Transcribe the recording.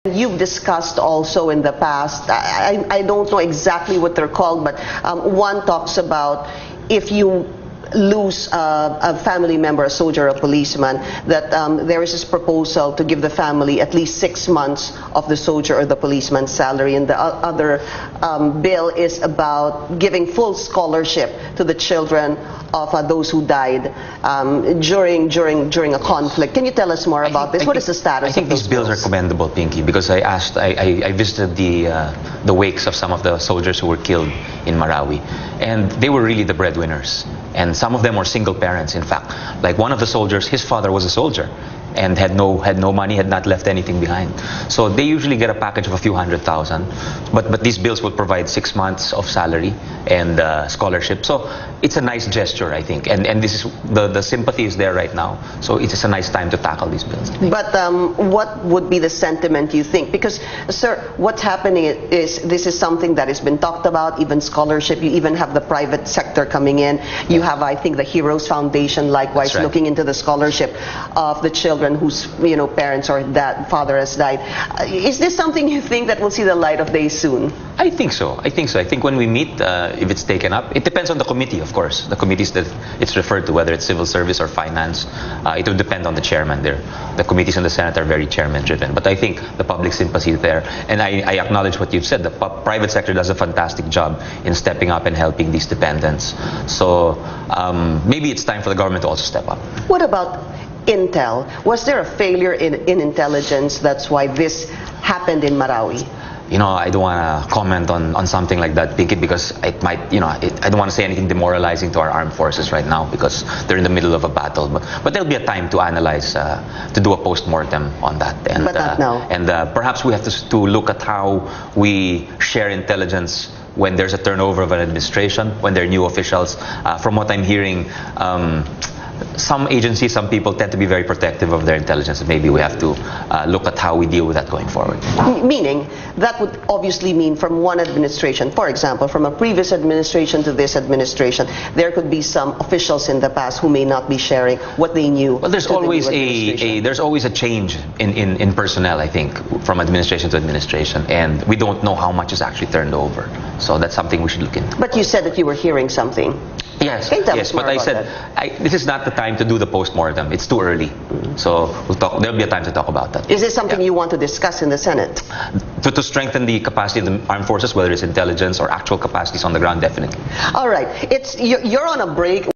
You've discussed also in the past, I don't know exactly what they're called, but one talks about if you lose a family member, a soldier, a policeman, that there is this proposal to give the family at least 6 months of the soldier or the policeman's salary, and the other bill is about giving full scholarship to the children of those who died during a conflict. Can you tell us more about this? What is the status I think of those these bills are commendable, Pinky, because I visited the wakes of some of the soldiers who were killed in Marawi, and they were really the breadwinners. And some of them were single parents, in fact. Like one of the soldiers, his father was a soldier and had no money, had not left anything behind. So they usually get a package of a few $100,000. But these bills would provide 6 months of salary and scholarship. So it's a nice gesture, I think. And this is the sympathy is there right now. So it's a nice time to tackle these bills. But what would be the sentiment, you think? Because, sir, what's happening is this is something that has been talked about, even scholarship. You even have the private sector coming in. You have, I think, the Heroes Foundation likewise looking into the scholarship of the children whose parents or father has died. Is this something you think that will see the light of day soon? I think so. I think when we meet, if it's taken up, it depends on the committee, of course. The committees that it's referred to, whether it's civil service or finance, it will depend on the chairman there. The committees in the Senate are very chairman-driven. But I think the public sympathy is there. And I acknowledge what you've said. The private sector does a fantastic job in stepping up and helping these dependents. So maybe it's time for the government to also step up. What about intel? Was there a failure in intelligence? That's why this happened in Marawi. I don't want to comment on something like that, Pinky, because it might, I don't want to say anything demoralizing to our armed forces right now because they're in the middle of a battle. But there'll be a time to analyze, to do a post-mortem on that. And, but not now. And perhaps we have to look at how we share intelligence when there's a turnover of an administration, when there are new officials. From what I'm hearing, some agencies, some people tend to be very protective of their intelligence. Maybe we have to look at how we deal with that going forward. Meaning, that would obviously mean from one administration, for example, from a previous administration to this administration, there could be some officials in the past who may not be sharing what they knew. Well, there's always there's always a change in personnel, I think, from administration to administration, and we don't know how much is actually turned over. So that's something we should look into. But you said that you were hearing something. Yes, yes, but I said this is not the time to do the post-mortem. It's too early. So there'll be a time to talk about that. Is this something you want to discuss in the Senate? To strengthen the capacity of the armed forces, whether it's intelligence or actual capacities on the ground, definitely. All right. You're on a break.